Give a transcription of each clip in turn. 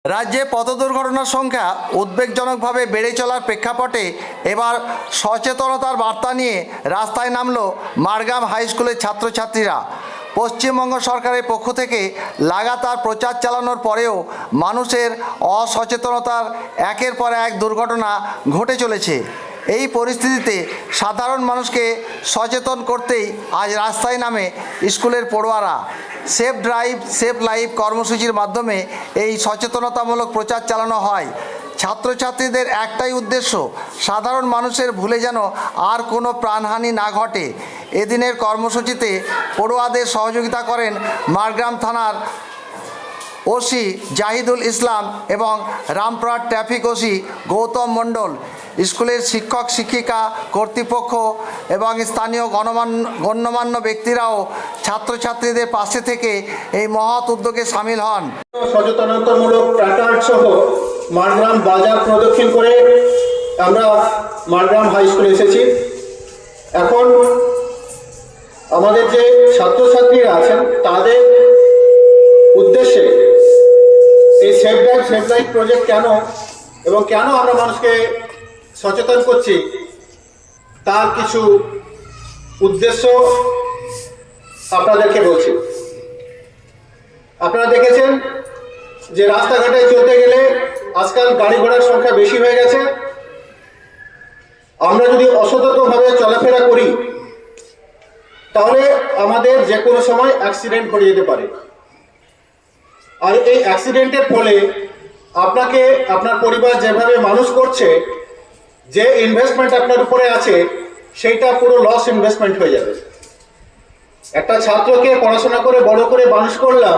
রাজ্যে পথ দুর্ঘটনার সংখ্যা উদ্বেগজনকভাবে বেড়ে চলার প্রেক্ষাপটে এবার সচেতনতার বার্তা নিয়ে রাস্তায় নামল মারগ্রাম হাই স্কুলের ছাত্রছাত্রীরা। পশ্চিমবঙ্গ সরকারের পক্ষ থেকে লাগাতার প্রচার চালানোর পরেও মানুষের অসচেতনতার একের পর এক দুর্ঘটনা ঘটে চলেছে। এই পরিস্থিতিতে সাধারণ মানুষকে সচেতন করতেই আজ রাস্তায় নামে স্কুলের পড়ুয়ারা। সেফ ড্রাইভ সেফ লাইফ কর্মসূচির মাধ্যমে এই সচেতনতামূলক প্রচার চালানো হয়। ছাত্রছাত্রীদের একটাই উদ্দেশ্য, সাধারণ মানুষের ভুলে যেন আর কোনো প্রাণহানি না ঘটে। এদিনের কর্মসূচিতে পড়ুয়াদের সহযোগিতা করেন মারগ্রাম থানার ওসি জাহিদুল ইসলাম এবং রামপুরহাট ট্রাফিক ওসি গৌতম মণ্ডল। স্কুলের শিক্ষক শিক্ষিকা কর্তৃপক্ষ এবং স্থানীয় গণ্যমান্য ব্যক্তিরাও ছাত্রছাত্রীদের পাশে থেকে এই মহৎ উদ্যোগে সামিল হন। সচেতনতামূলক প্ল্যাকার্ড সহ মারগ্রাম বাজার প্রদক্ষিণ করে আমরা মারগ্রাম হাই স্কুলে এসেছি। এখন আমাদের যে ছাত্রছাত্রীরা আছেন তাদের উদ্দেশ্যে এই safe drive safe life project কেন এবং কেন আমরা মানুষকে সচেতন করছি তার কিছু উদ্দেশ্য আপনাদেরকে বলছি। আপনারা দেখেছেন যে রাস্তাঘাটে চলতে গেলে আজকাল গাড়ি ঘোড়ার সংখ্যা বেশি হয়ে গেছে। আমরা যদি অসতর্কভাবে চলাফেরা করি তাহলে আমাদের যে কোনো সময় অ্যাক্সিডেন্ট ঘটে যেতে পারে। আর এই অ্যাক্সিডেন্টের ফলে আপনাকে আপনার পরিবার যেভাবে মানুষ করছে, যে ইনভেস্টমেন্ট আপনার উপরে আছে সেইটা পুরো লস ইনভেস্টমেন্ট হয়ে যাবে। একটা ছাত্রকে পড়াশোনা করে বড় করে মানুষ করলাম,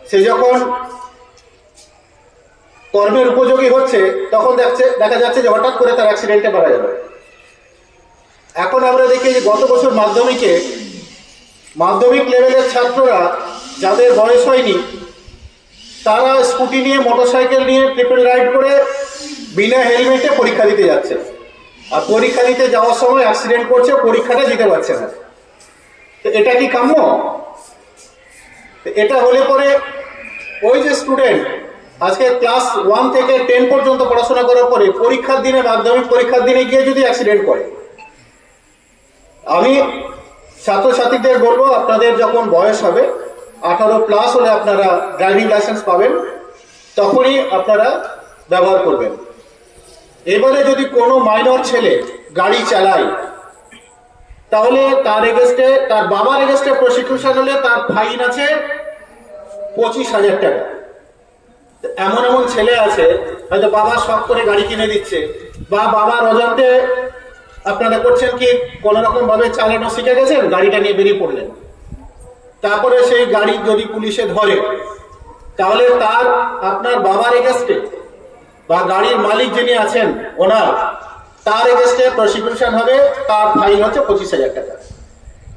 সে যখন কর্মের উপযোগী হচ্ছে তখন দেখা যাচ্ছে যে হঠাৎ করে তার অ্যাক্সিডেন্টে মারা যাবে। এখন আমরা দেখি যে গত বছর মাধ্যমিক লেভেলের ছাত্ররা যাদের বয়স হয়নি তারা স্কুটি নিয়ে মোটরসাইকেল নিয়ে ট্রিপল রাইড করে বিনা হেলমেটে পরীক্ষা দিতে যাচ্ছে, আর পরীক্ষা দিতে যাওয়ার সময় অ্যাক্সিডেন্ট করছে, পরীক্ষাটা দিতে পারছে না। তো এটা কি কাম্য? এটা হলে পরে ওই যে স্টুডেন্ট আজকে ক্লাস 1 থেকে 10 পর্যন্ত পড়াশোনা করার পরে পরীক্ষার দিনে, মাধ্যমিক পরীক্ষার দিনে গিয়ে যদি অ্যাক্সিডেন্ট করে, আমি ছাত্রছাত্রীদের বলবো আপনাদের যখন বয়স হবে 18+ হলে আপনারা ড্রাইভিং লাইসেন্স পাবেন, তখনই আপনারা ব্যবহার করবেন। এবারে যদি কোনো মাইনর ছেলে গাড়ি চালায় তাহলে তার এগেস্টে, তার বাবার এগেস্টে প্রসিকিউশন হলে তার ফাইন আছে 25,000 টাকা। এমন ছেলে আছে হয়তো বাবা শখ করে গাড়ি কিনে দিচ্ছে, বা বাবার অজান্তে আপনারা করছেন কি কোন রকম ভাবে চালানো শিখে গেছেন, গাড়িটা নিয়ে বেরিয়ে পড়লেন, তারপরে সেই গাড়ি যদি পুলিশে ধরে তাহলে তার আপনার বাবার এগেস্টে বা গাড়ির মালিক যিনি আছেন ওনার, তার এগেস্টে প্রসিকিউশন হবে, তার ফাইন হচ্ছে 25,000 টাকা।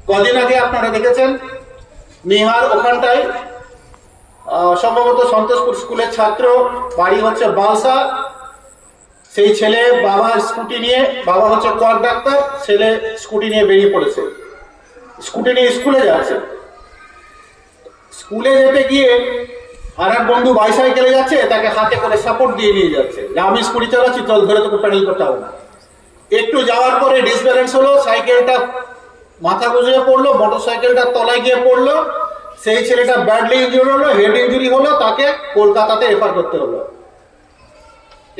কদিন আগে আপনারা দেখেছেন নিহার ওখানটায় সম্ভবত সন্তোষপুর স্কুলের ছাত্র, বাড়ি হচ্ছে বালসা, সেই ছেলে বাবার স্কুটি নিয়ে, বাবা হচ্ছে কোয়াক ডাক্তার, ছেলে স্কুটি নিয়ে বেরিয়ে পড়েছে, স্কুটি নিয়ে স্কুলে যাচ্ছে। স্কুলে যেতে গিয়ে আর এক বন্ধু বাইসাইকেলে যাচ্ছে, তাকে হাতে করে সাপোর্ট দিয়ে নিয়ে যাচ্ছে যে আমি স্কুটি চালাচ্ছি, চল ধরে তোকে প্যাডেল করতে হবে না। একটু যাওয়ার পরে ডিসব্যালেন্স হলো, সাইকেলটা মাথা গুঁজে পড়লো, মোটর সাইকেলটা তলায় গিয়ে পড়লো, সেই ছেলেটা ব্যাডলি ইনজুরি হলো, হেড ইনজুরি হলো, তাকে কলকাতাতে রেফার করতে হলো।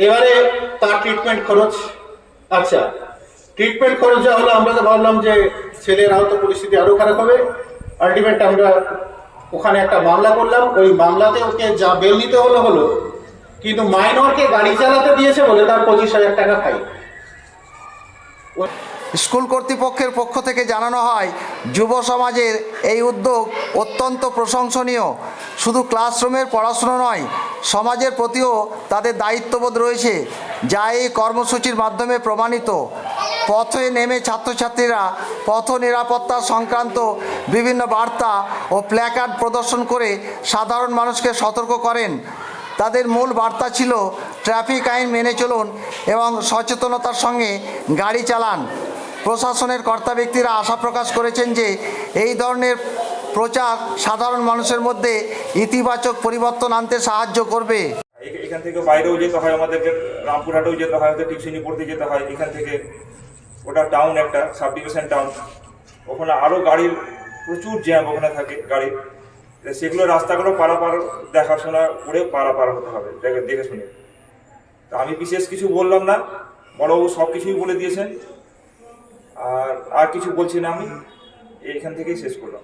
এবারে তার ট্রিটমেন্ট খরচ, আচ্ছা ট্রিটমেন্ট খরচ যা হলো, আমরা তো ভাবলাম যে ছেলের আহত পরিস্থিতি আরো খারাপ হবে। আলটিমেট আমরা ওখানে একটা মামলা করলাম, ওই মামলাতে ওকে যা বেল নিতে হলো, কিন্তু মাইনরকে গাড়ি চালাতে দিয়েছে বলে তার 25,000 টাকা ফাইন। স্কুল কর্তৃপক্ষের পক্ষ থেকে জানানো হয়, যুব সমাজের এই উদ্যোগ অত্যন্ত প্রশংসনীয়। শুধু ক্লাসরুমের পড়াশুনো নয়, সমাজের প্রতিও তাদের দায়িত্ববোধ রয়েছে, যা এই কর্মসূচির মাধ্যমে প্রমাণিত। পথে নেমে ছাত্রছাত্রীরা পথ নিরাপত্তা সংক্রান্ত বিভিন্ন বার্তা ও প্ল্যাকার্ড প্রদর্শন করে সাধারণ মানুষকে সতর্ক করেন। তাদের মূল বার্তা ছিল ট্রাফিক আইন মেনে চলুন এবং সচেতনতার সঙ্গে গাড়ি চালান। প্রশাসনের কর্তা ব্যক্তিরা আশা প্রকাশ করেছেন যে এই ধরনের প্রচার সাধারণ মানুষের মধ্যে ইতিবাচক পরিবর্তন আনতে সাহায্য করবে। এখান থেকে বাইরেও যেতে হয় আমাদেরকে, রামপুরহাটেও যেতে হয়, হয়তো টিউশনি পড়তে যেতে হয় এখান থেকে। ওটা টাউন, একটা সাব ডিভিশন টাউন, ওখানে আরও গাড়ির প্রচুর জ্যাম ওখানে থাকে গাড়ির। সেগুলো রাস্তাগুলো পারাপার দেখাশোনা করে পারাপার হতে হবে, দেখে শুনে। তা আমি বিশেষ কিছু বললাম না, বড়বাবু সব কিছুই বলে দিয়েছেন, আর কিছু বলছি না, আমি এইখান থেকেই শেষ করলাম।